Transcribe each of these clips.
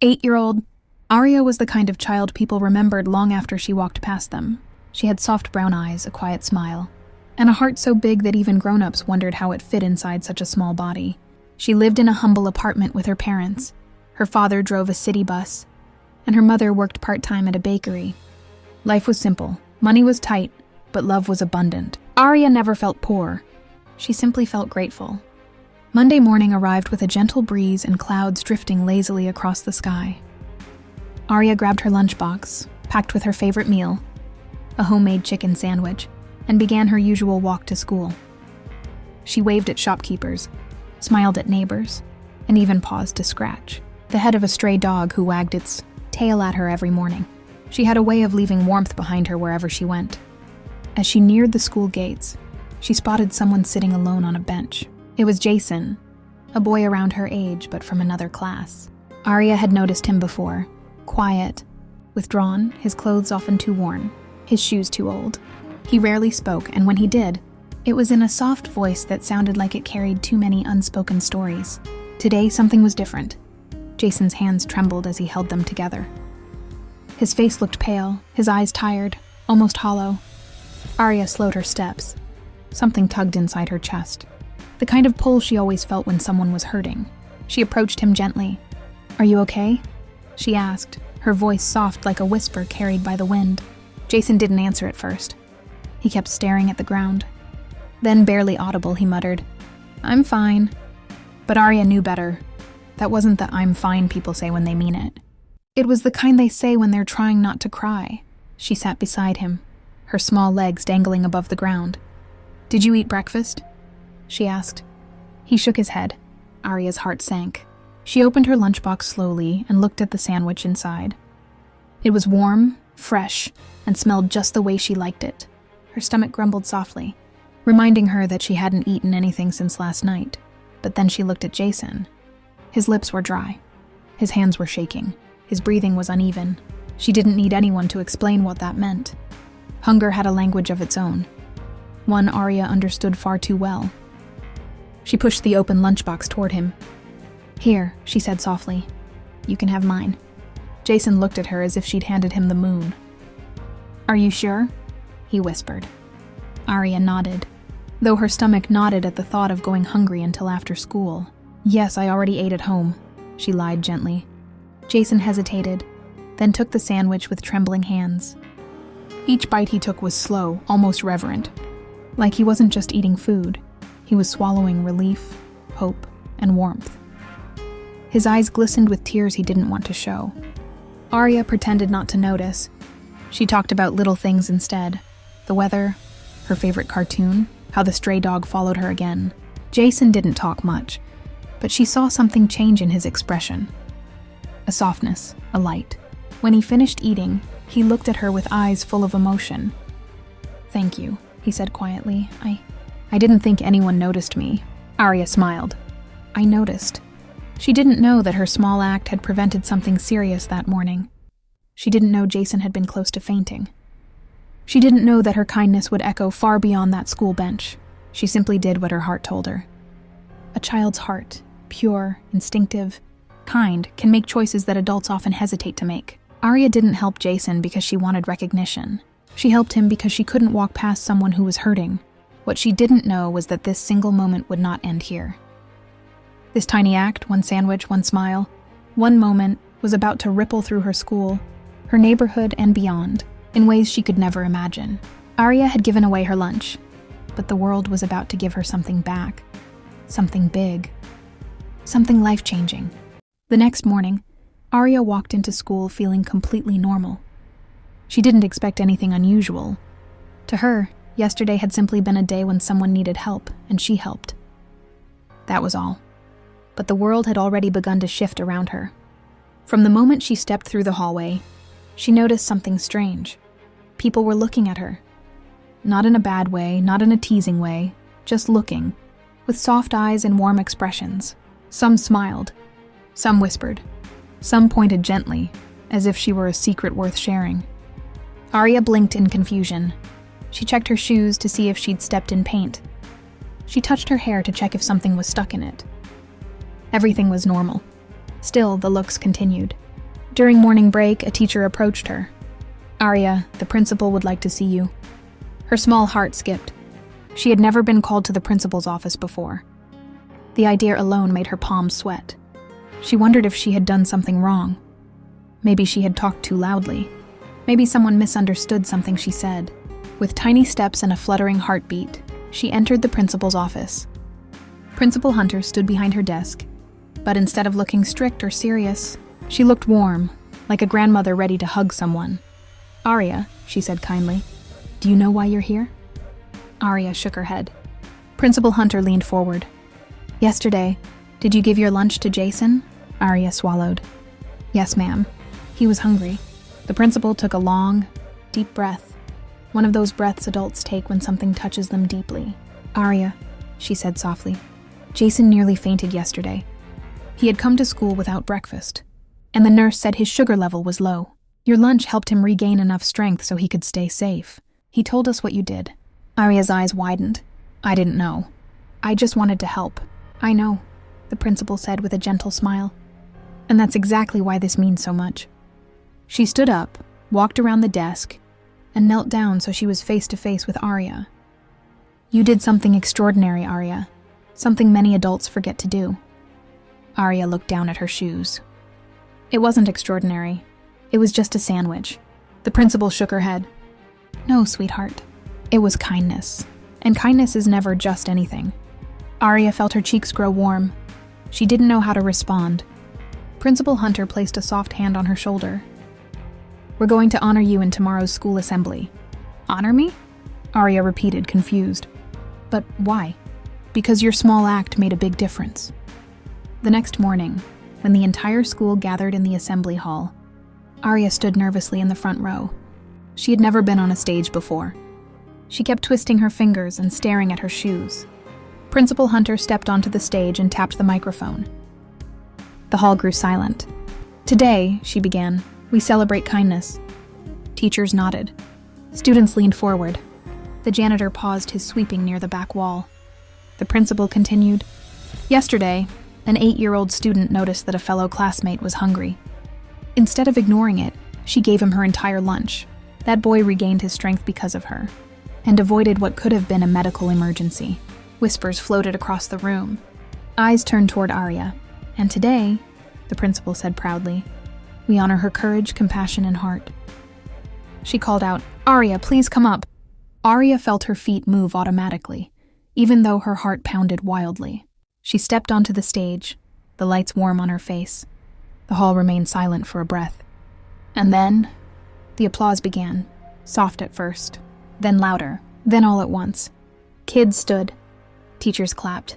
8-year-old. Arya was the kind of child people remembered long after she walked past them. She had soft brown eyes, a quiet smile, and a heart so big that even grown-ups wondered how it fit inside such a small body. She lived in a humble apartment with her parents. Her father drove a city bus, and her mother worked part-time at a bakery. Life was simple, money was tight, but love was abundant. Arya never felt poor. She simply felt grateful. Monday morning arrived with a gentle breeze and clouds drifting lazily across the sky. Arya grabbed her lunchbox, packed with her favorite meal, a homemade chicken sandwich, and began her usual walk to school. She waved at shopkeepers, smiled at neighbors, and even paused to scratch the head of a stray dog who wagged its tail at her every morning. She had a way of leaving warmth behind her wherever she went. As she neared the school gates, she spotted someone sitting alone on a bench. It was Jason, a boy around her age but from another class. Arya had noticed him before, quiet, withdrawn, his clothes often too worn, his shoes too old. He rarely spoke, and when he did, it was in a soft voice that sounded like it carried too many unspoken stories. Today, something was different. Jason's hands trembled as he held them together. His face looked pale, his eyes tired, almost hollow. Arya slowed her steps. Something tugged inside her chest, the kind of pull she always felt when someone was hurting. She approached him gently. "Are you okay?" she asked, her voice soft like a whisper carried by the wind. Jason didn't answer at first. He kept staring at the ground. Then, barely audible, he muttered, "I'm fine." But Arya knew better. That wasn't the "I'm fine" people say when they mean it. It was the kind they say when they're trying not to cry. She sat beside him, her small legs dangling above the ground. "Did you eat breakfast?" she asked. He shook his head. Arya's heart sank. She opened her lunchbox slowly and looked at the sandwich inside. It was warm, fresh, and smelled just the way she liked it. Her stomach grumbled softly, reminding her that she hadn't eaten anything since last night. But then she looked at Jason. His lips were dry. His hands were shaking. His breathing was uneven. She didn't need anyone to explain what that meant. Hunger had a language of its own, one Arya understood far too well. She pushed the open lunchbox toward him. "Here," she said softly. "You can have mine." Jason looked at her as if she'd handed him the moon. "Are you sure?" he whispered. Arya nodded, though her stomach knotted at the thought of going hungry until after school. "Yes, I already ate at home," she lied gently. Jason hesitated, then took the sandwich with trembling hands. Each bite he took was slow, almost reverent. Like he wasn't just eating food, he was swallowing relief, hope, and warmth. His eyes glistened with tears he didn't want to show. Arya pretended not to notice. She talked about little things instead. The weather, her favorite cartoon, how the stray dog followed her again. Jason didn't talk much, but she saw something change in his expression. A softness, a light. When he finished eating, he looked at her with eyes full of emotion. "Thank you," he said quietly. I didn't think anyone noticed me." Arya smiled. "I noticed." She didn't know that her small act had prevented something serious that morning. She didn't know Jason had been close to fainting. She didn't know that her kindness would echo far beyond that school bench. She simply did what her heart told her. A child's heart, pure, instinctive, kind, can make choices that adults often hesitate to make. Arya didn't help Jason because she wanted recognition. She helped him because she couldn't walk past someone who was hurting. What she didn't know was that this single moment would not end here. This tiny act, one sandwich, one smile, one moment, was about to ripple through her school, her neighborhood, and beyond, in ways she could never imagine. Arya had given away her lunch, but the world was about to give her something back. Something big. Something life-changing. The next morning, Arya walked into school feeling completely normal. She didn't expect anything unusual. To her, yesterday had simply been a day when someone needed help, and she helped. That was all. But the world had already begun to shift around her. From the moment she stepped through the hallway, she noticed something strange. People were looking at her. Not in a bad way, not in a teasing way, just looking, with soft eyes and warm expressions. Some smiled. Some whispered. Some pointed gently, as if she were a secret worth sharing. Arya blinked in confusion. She checked her shoes to see if she'd stepped in paint. She touched her hair to check if something was stuck in it. Everything was normal. Still, the looks continued. During morning break, a teacher approached her. "Arya, the principal would like to see you." Her small heart skipped. She had never been called to the principal's office before. The idea alone made her palms sweat. She wondered if she had done something wrong. Maybe she had talked too loudly. Maybe someone misunderstood something she said. With tiny steps and a fluttering heartbeat, she entered the principal's office. Principal Hunter stood behind her desk, but instead of looking strict or serious, she looked warm, like a grandmother ready to hug someone. "Arya," she said kindly, "do you know why you're here?" Arya shook her head. Principal Hunter leaned forward. "Yesterday, did you give your lunch to Jason?" Arya swallowed. "Yes, ma'am. He was hungry." The principal took a long, deep breath, one of those breaths adults take when something touches them deeply. "Arya," she said softly, "Jason nearly fainted yesterday. He had come to school without breakfast, and the nurse said his sugar level was low. Your lunch helped him regain enough strength so he could stay safe. He told us what you did." Arya's eyes widened. "I didn't know. I just wanted to help." "I know," the principal said with a gentle smile. "And that's exactly why this means so much." She stood up, walked around the desk, and knelt down so she was face to face with Arya. "You did something extraordinary, Arya. Something many adults forget to do." Arya looked down at her shoes. "It wasn't extraordinary. It was just a sandwich." The principal shook her head. "No, sweetheart. It was kindness. And kindness is never just anything." Arya felt her cheeks grow warm. She didn't know how to respond. Principal Hunter placed a soft hand on her shoulder. "We're going to honor you in tomorrow's school assembly." "Honor me?" Arya repeated, confused. "But why?" "Because your small act made a big difference." The next morning, when the entire school gathered in the assembly hall, Arya stood nervously in the front row. She had never been on a stage before. She kept twisting her fingers and staring at her shoes. Principal Hunter stepped onto the stage and tapped the microphone. The hall grew silent. "Today," she began, "we celebrate kindness." Teachers nodded. Students leaned forward. The janitor paused his sweeping near the back wall. The principal continued. "Yesterday, an 8-year-old student noticed that a fellow classmate was hungry. Instead of ignoring it, she gave him her entire lunch. That boy regained his strength because of her, and avoided what could have been a medical emergency." Whispers floated across the room. Eyes turned toward Arya. "And today," the principal said proudly, "we honor her courage, compassion, and heart." She called out, "Arya, please come up." Arya felt her feet move automatically, even though her heart pounded wildly. She stepped onto the stage, the lights warm on her face. The hall remained silent for a breath. And then, the applause began, soft at first, then louder, then all at once. Kids stood. Teachers clapped.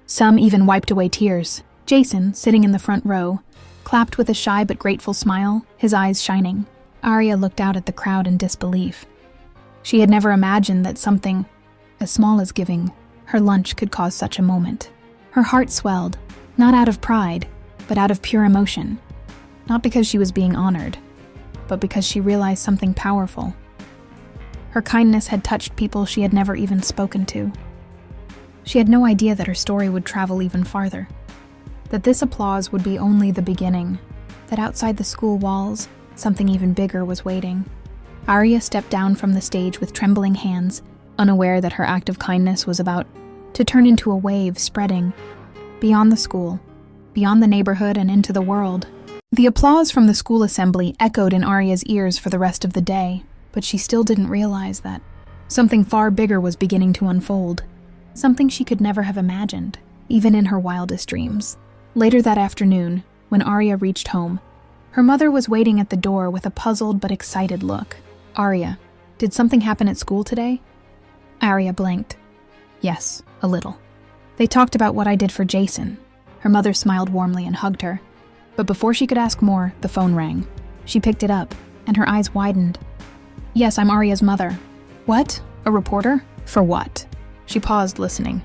Some even wiped away tears. Jason, sitting in the front row, clapped with a shy but grateful smile, his eyes shining. Arya looked out at the crowd in disbelief. She had never imagined that something as small as giving her lunch could cause such a moment. Her heart swelled, not out of pride, but out of pure emotion. Not because she was being honored, but because she realized something powerful. Her kindness had touched people she had never even spoken to. She had no idea that her story would travel even farther, that this applause would be only the beginning, that outside the school walls, something even bigger was waiting. Arya stepped down from the stage with trembling hands, unaware that her act of kindness was about to turn into a wave spreading beyond the school, beyond the neighborhood, and into the world. The applause from the school assembly echoed in Arya's ears for the rest of the day, but she still didn't realize that something far bigger was beginning to unfold. Something she could never have imagined, even in her wildest dreams. Later that afternoon, when Arya reached home, her mother was waiting at the door with a puzzled but excited look. "Arya, did something happen at school today?" Arya blinked. "Yes, a little. They talked about what I did for Jason." Her mother smiled warmly and hugged her. But before she could ask more, the phone rang. She picked it up, and her eyes widened. "Yes, I'm Arya's mother." "What? A reporter? For what?" She paused, listening.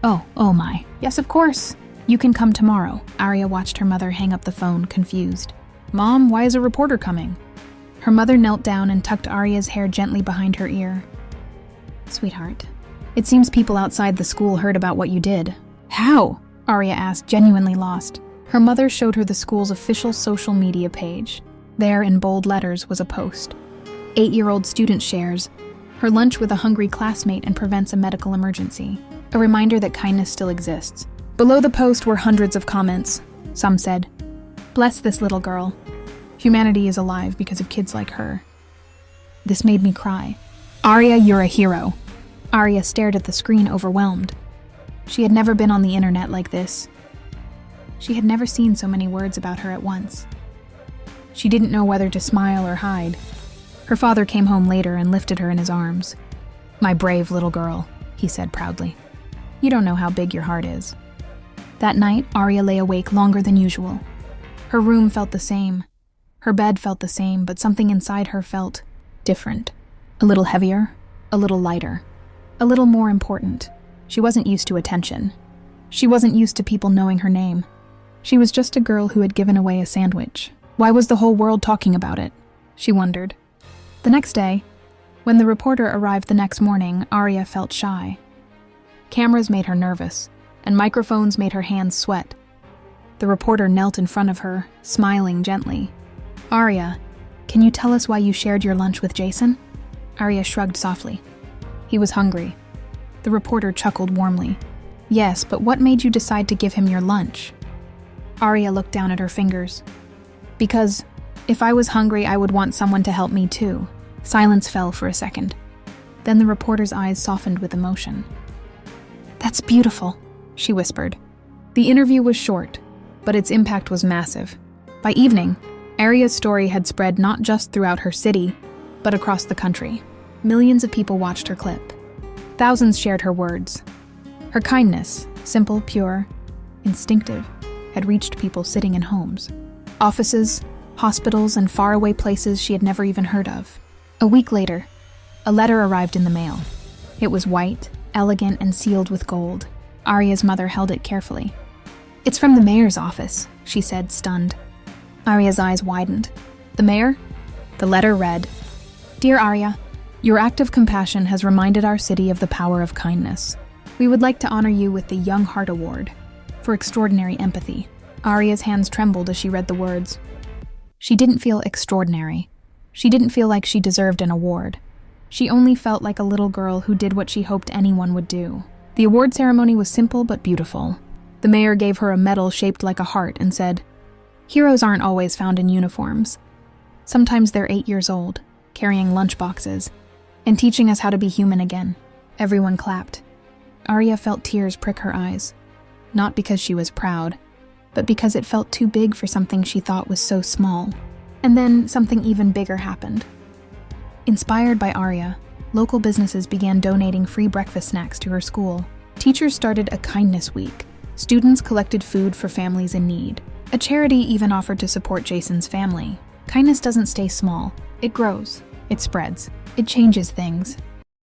Oh my. Yes, of course. You can come tomorrow." Arya watched her mother hang up the phone, confused. "Mom, why is a reporter coming?" Her mother knelt down and tucked Arya's hair gently behind her ear. "Sweetheart, it seems people outside the school heard about what you did." "How?" Arya asked, genuinely lost. Her mother showed her the school's official social media page. There, in bold letters, was a post. 8-year-old student shares her lunch with a hungry classmate and prevents a medical emergency. A reminder that kindness still exists. Below the post were hundreds of comments. Some said, "Bless this little girl. Humanity is alive because of kids like her." This made me cry. "Arya, you're a hero." Arya stared at the screen, overwhelmed. She had never been on the internet like this. She had never seen so many words about her at once. She didn't know whether to smile or hide. Her father came home later and lifted her in his arms. "My brave little girl," he said proudly. "You don't know how big your heart is." That night, Arya lay awake longer than usual. Her room felt the same. Her bed felt the same, but something inside her felt different. A little heavier, a little lighter, a little more important. She wasn't used to attention. She wasn't used to people knowing her name. She was just a girl who had given away a sandwich. Why was the whole world talking about it? She wondered. The next day, when the reporter arrived the next morning, Arya felt shy. Cameras made her nervous, and microphones made her hands sweat. The reporter knelt in front of her, smiling gently. "Arya, can you tell us why you shared your lunch with Jason?" Arya shrugged softly. "He was hungry." The reporter chuckled warmly. "Yes, but what made you decide to give him your lunch?" Arya looked down at her fingers. "Because if I was hungry, I would want someone to help me too." Silence fell for a second. Then the reporter's eyes softened with emotion. "That's beautiful," she whispered. The interview was short, but its impact was massive. By evening, Arya's story had spread not just throughout her city, but across the country. Millions of people watched her clip. Thousands shared her words. Her kindness, simple, pure, instinctive, had reached people sitting in homes, offices, hospitals, and faraway places she had never even heard of. A week later, a letter arrived in the mail. It was white, elegant, and sealed with gold. Arya's mother held it carefully. "It's from the mayor's office," she said, stunned. Arya's eyes widened. "The mayor?" The letter read, "Dear Arya, your act of compassion has reminded our city of the power of kindness. We would like to honor you with the Young Heart Award for extraordinary empathy." Arya's hands trembled as she read the words. She didn't feel extraordinary. She didn't feel like she deserved an award. She only felt like a little girl who did what she hoped anyone would do. The award ceremony was simple but beautiful. The mayor gave her a medal shaped like a heart and said, "Heroes aren't always found in uniforms. Sometimes they're 8 years old, carrying lunchboxes, and teaching us how to be human again." Everyone clapped. Arya felt tears prick her eyes, not because she was proud, but because it felt too big for something she thought was so small. And then something even bigger happened. Inspired by Arya, local businesses began donating free breakfast snacks to her school. Teachers started a kindness week. Students collected food for families in need. A charity even offered to support Jason's family. Kindness doesn't stay small. It grows. It spreads. It changes things.